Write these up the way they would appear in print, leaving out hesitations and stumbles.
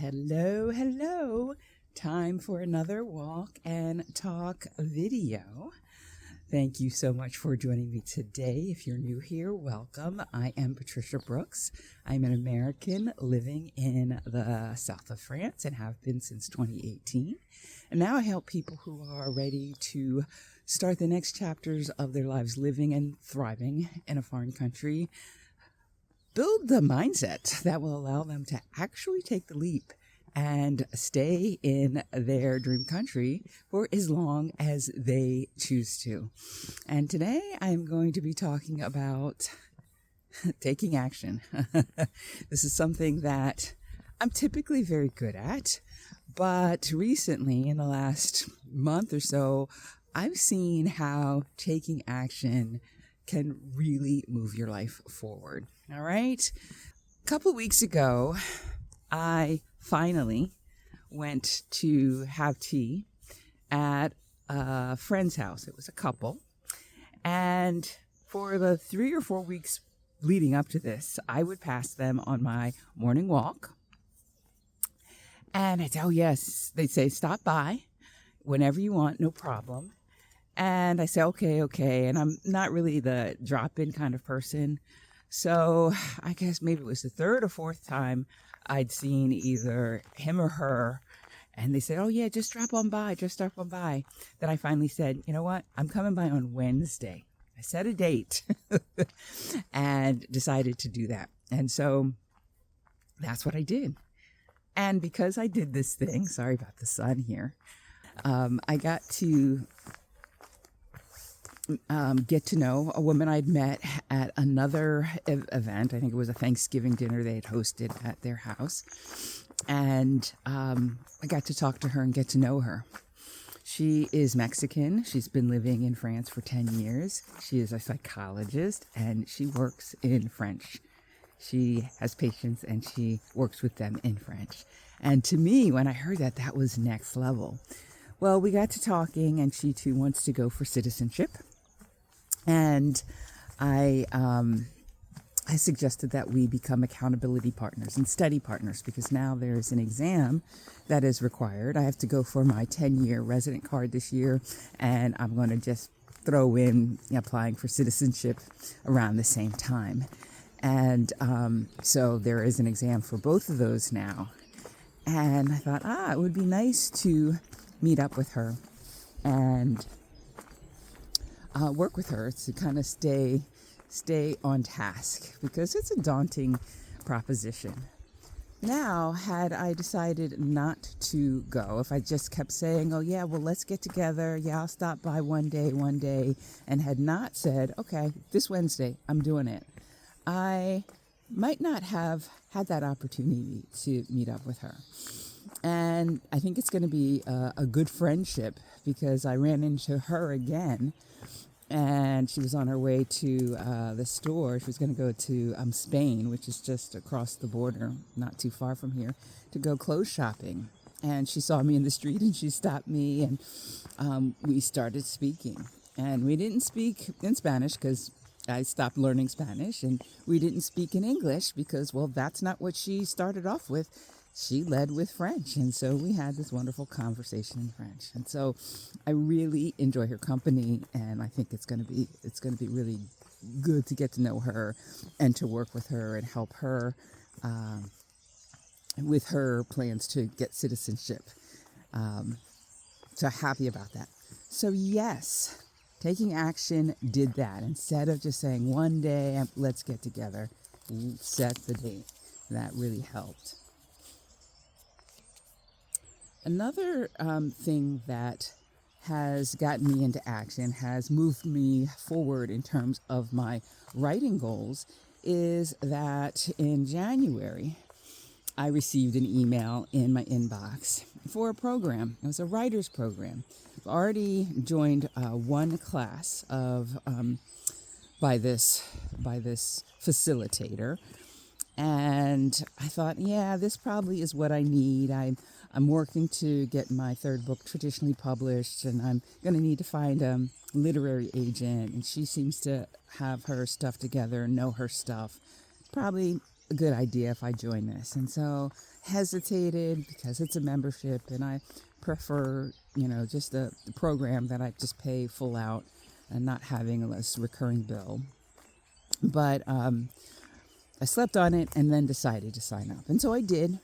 Hello, hello. Time for another walk and talk video. Thank you so much for joining me today. If you're new here, welcome. I am Patricia Brooks. I'm an American living in the south of France and have been since 2018. And now I help people who are ready to start the next chapters of their lives living and thriving in a foreign country, build the mindset that will allow them to actually take the leap and stay in their dream country for as long as they choose to. And today I'm going to be talking about taking action. This is something that I'm typically very good at, but recently in the last month or so, I've seen how taking action can really move your life forward. All right. A couple weeks ago, I finally went to have tea at a friend's house. It was a couple. And for the 3 or 4 weeks leading up to this, I would pass them on my morning walk. And I'd say, oh, yes, they'd say, stop by whenever you want, no problem. And I say, okay. And I'm not really the drop-in kind of person. So I guess maybe it was the third or fourth time I'd seen either him or her. And they said, oh, yeah, just drop on by. Then I finally said, you know what? I'm coming by on Wednesday. I set a date and decided to do that. And so that's what I did. And because I did this thing, sorry about the sun here, I got to get to know a woman I'd met at another event. I think it was a Thanksgiving dinner they had hosted at their house. And I got to talk to her and get to know her. She is Mexican. She's been living in France for 10 years. She is a psychologist and she works in French. She has patients and she works with them in French. And to me, when I heard that, that was next level. Well, we got to talking and she too wants to go for citizenship. And I suggested that we become accountability partners and study partners because now there's an exam that is required. I have to go for my 10-year resident card this year, and I'm going to just throw in applying for citizenship around the same time. And so there is an exam for both of those now. And I thought, it would be nice to meet up with her and work with her to kind of stay on task because it's a daunting proposition. Now, had I decided not to go, if I just kept saying, oh yeah, well, let's get together. Yeah, I'll stop by one day, and had not said, okay, this Wednesday, I'm doing it, I might not have had that opportunity to meet up with her. And I think it's going to be a good friendship because I ran into her again and she was on her way to the store. She was going to go to Spain, which is just across the border, not too far from here, to go clothes shopping. And she saw me in the street and she stopped me and we started speaking. And we didn't speak in Spanish because I stopped learning Spanish, and we didn't speak in English because, well, that's not what she started off with. She led with French, and so we had this wonderful conversation in French. And so I really enjoy her company, and I think it's going to be really good to get to know her and to work with her and help her with her plans to get citizenship. So happy about that. So yes, taking action did that. Instead of just saying one day, let's get together, set the date. That really helped. Another thing that has gotten me into action, has moved me forward in terms of my writing goals, is that in January, I received an email in my inbox for a program. It was a writer's program. I've already joined one class of by this facilitator. And I thought, yeah, this probably is what I need. I'm working to get my third book traditionally published, and I'm going to need to find a literary agent. And she seems to have her stuff together, know her stuff. Probably a good idea if I join this? And so hesitated because it's a membership and I prefer, just a program that I just pay full out and not having a less recurring bill. But I slept on it and then decided to sign up. And so I did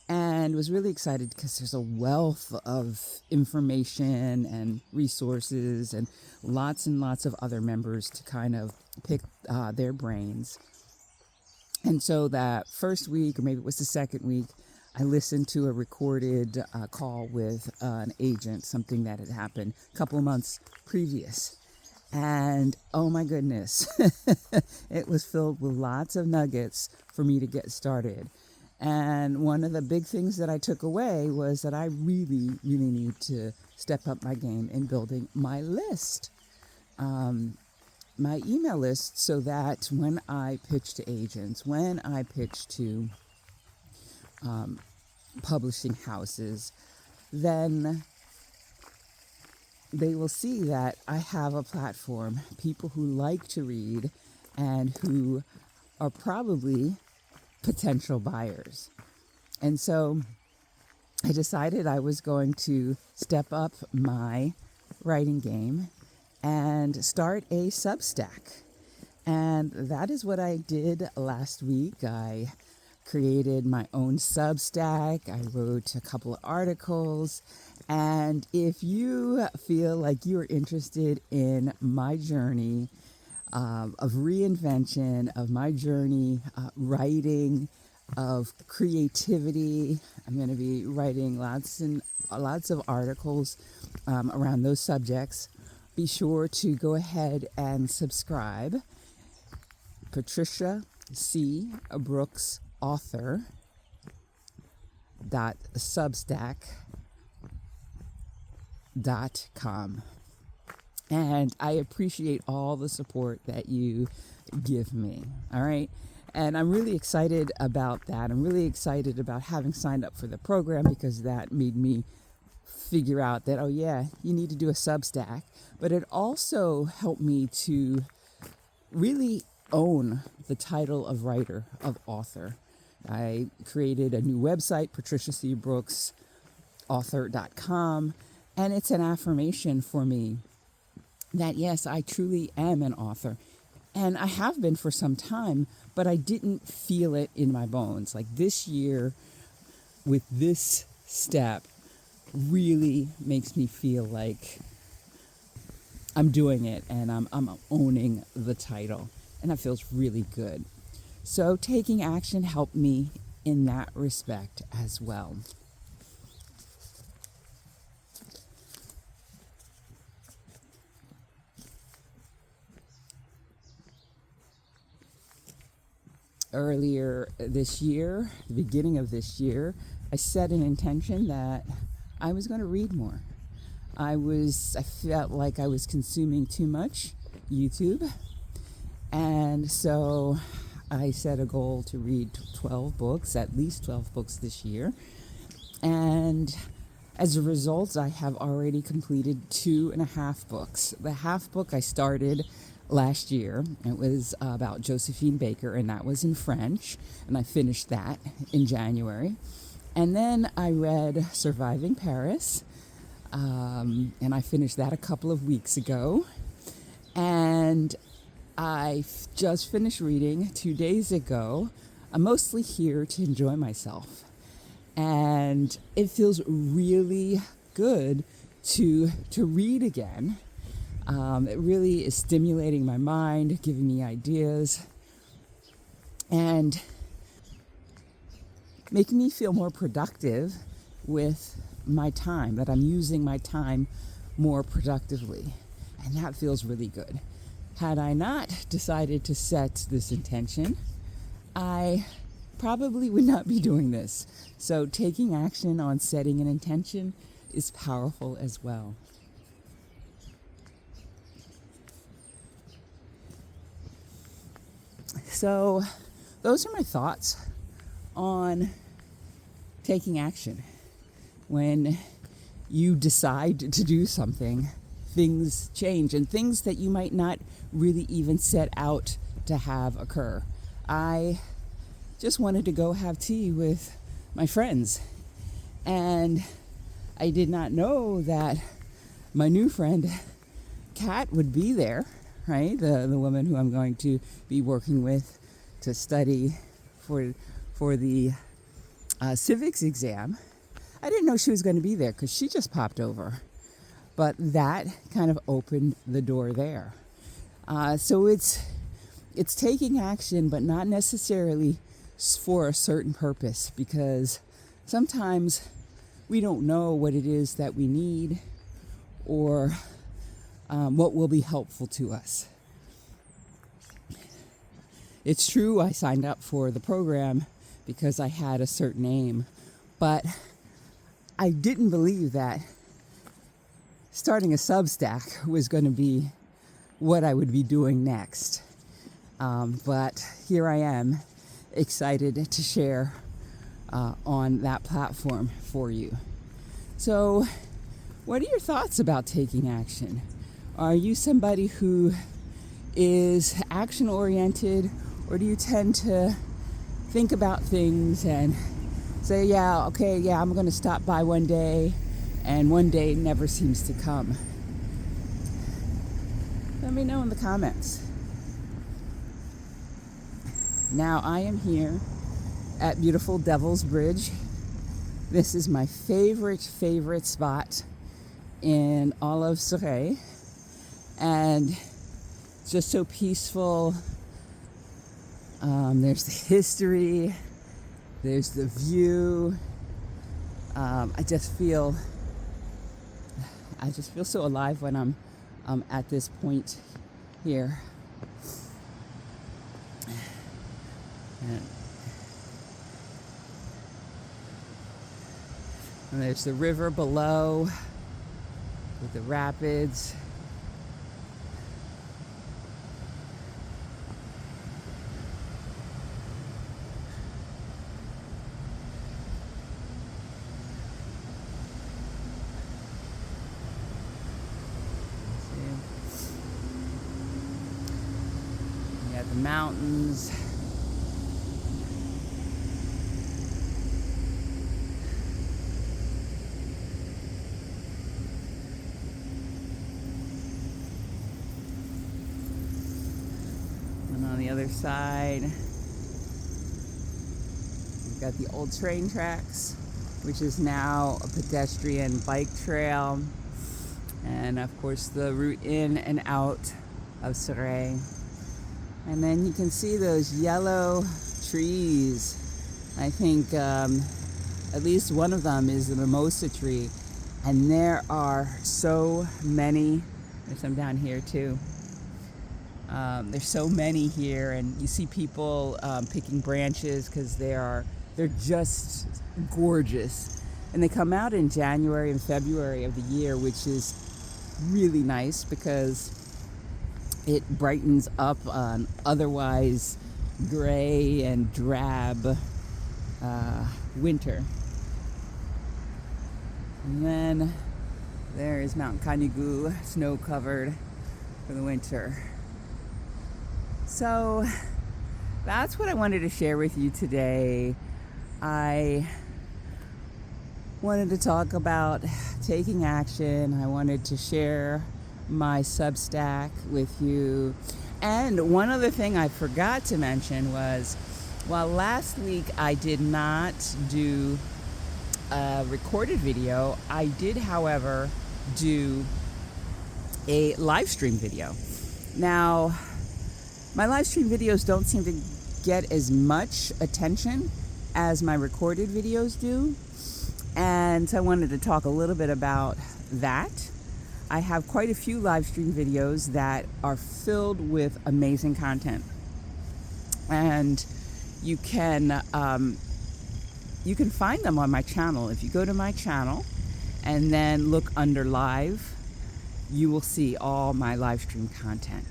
and was really excited because there's a wealth of information and resources and lots of other members to kind of pick their brains. And so that first week, or maybe it was the second week, I listened to a recorded call with an agent, something that had happened a couple of months previous. And oh my goodness, it was filled with lots of nuggets for me to get started. And one of the big things that I took away was that I really need to step up my game in building my list, my email list, so that when I pitch to agents, when I pitch to publishing houses, then they will see that I have a platform, people who like to read and who are probably potential buyers. And so I decided I was going to step up my writing game and start a Substack. And that is what I did last week. I created my own Substack. I wrote a couple of articles. And if you feel like you're interested in my journey of reinvention, of my journey writing, of creativity, I'm going to be writing lots of articles around those subjects. Be sure to go ahead and subscribe. Patricia C. Brooks author .substack.com. And I appreciate all the support that you give me. All right. And I'm really excited about that. I'm really excited about having signed up for the program because that made me figure out that, oh yeah, you need to do a Substack. But it also helped me to really own the title of writer, of author. I created a new website, patriciacbrooksauthor.com, and it's an affirmation for me that, yes, I truly am an author. And I have been for some time, but I didn't feel it in my bones. Like this year, with this step, really makes me feel like I'm doing it and I'm owning the title. And that feels really good. So taking action helped me in that respect as well. Earlier this year, the beginning of this year, I set an intention that I was going to read more. I felt like I was consuming too much YouTube. And so I set a goal to read 12 books, at least 12 books this year. And as a result, I have already completed 2.5 books. The half book I started last year. It was about Josephine Baker, and that was in French. And I finished that in January. And then I read Surviving Paris, and I finished that a couple of weeks ago. And I just finished reading 2 days ago, I'm Mostly Here to Enjoy Myself. And it feels really good to read again. It really is stimulating my mind, giving me ideas, and making me feel more productive with my time, that I'm using my time more productively. And that feels really good. Had I not decided to set this intention, I probably would not be doing this. So taking action on setting an intention is powerful as well. So those are my thoughts on taking action. When you decide to do something, things change, and things that you might not really even set out to have occur. I just wanted to go have tea with my friends. And I did not know that my new friend, Kat, would be there, right? The woman who I'm going to be working with to study for the civics exam. I didn't know she was going to be there because she just popped over. But that kind of opened the door there. So it's taking action, but not necessarily for a certain purpose, because sometimes we don't know what it is that we need or what will be helpful to us. It's true, I signed up for the program because I had a certain aim, but I didn't believe that starting a Substack was going to be what I would be doing next. But here I am, excited to share on that platform for you. So, what are your thoughts about taking action? Are you somebody who is action-oriented, or do you tend to think about things and say, yeah, I'm going to stop by one day, and one day never seems to come? Let me know in the comments. Now I am here at beautiful Devil's Bridge. This is my favorite spot in all of Surrey, and it's just so peaceful. There's the history, there's the view. I just feel so alive when I'm at this point here. And there's the river below with the rapids. You have the mountains. On the other side, we've got the old train tracks, which is now a pedestrian bike trail, and of course the route in and out of Surrey. And then you can see those yellow trees. I think at least one of them is the mimosa tree, and there are so many. There's some down here too. There's so many here, and you see people picking branches because they're just gorgeous. And they come out in January and February of the year, which is really nice because it brightens up an otherwise gray and drab winter. And then there is Mount Canigou, snow covered for the winter. So that's what I wanted to share with you today. I wanted to talk about taking action. I wanted to share my Substack with you. And one other thing I forgot to mention was, while last week I did not do a recorded video, I did, however, do a live stream video. Now, my live stream videos don't seem to get as much attention as my recorded videos do. And so I wanted to talk a little bit about that. I have quite a few live stream videos that are filled with amazing content. And you can find them on my channel. If you go to my channel and then look under live, you will see all my live stream content.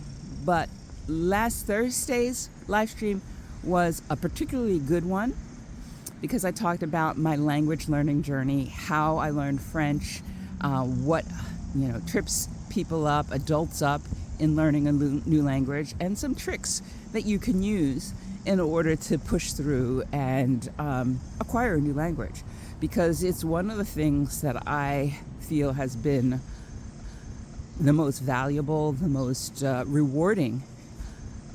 But last Thursday's live stream was a particularly good one because I talked about my language learning journey, how I learned French, what trips people up, adults up in learning a new language, and some tricks that you can use in order to push through and acquire a new language, because it's one of the things that I feel has been the most valuable, the most rewarding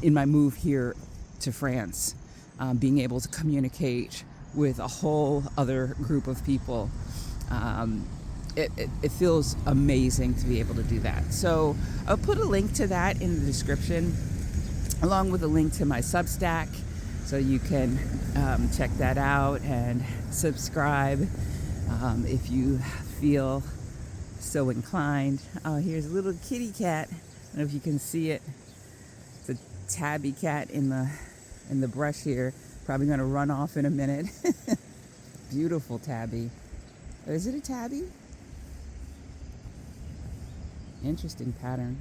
in my move here to France, being able to communicate with a whole other group of people. It feels amazing to be able to do that. So I'll put a link to that in the description, along with a link to my Substack, so you can check that out and subscribe if you feel so inclined. Oh, here's a little kitty cat. I don't know if you can see it. It's a tabby cat in the brush here. Probably going to run off in a minute. Beautiful tabby. Is it a tabby? Interesting pattern.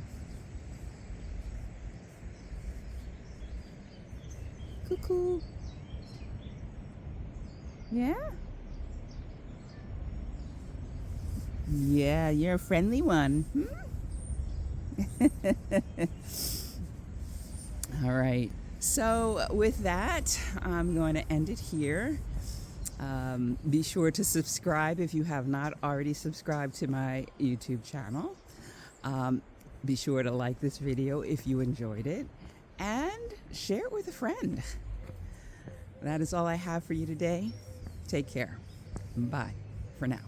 Cuckoo. Yeah? Yeah, you're a friendly one. All right. So with that, I'm going to end it here. Be sure to subscribe if you have not already subscribed to my YouTube channel. Be sure to like this video if you enjoyed it, and share it with a friend. That is all I have for you today. Take care. Bye for now.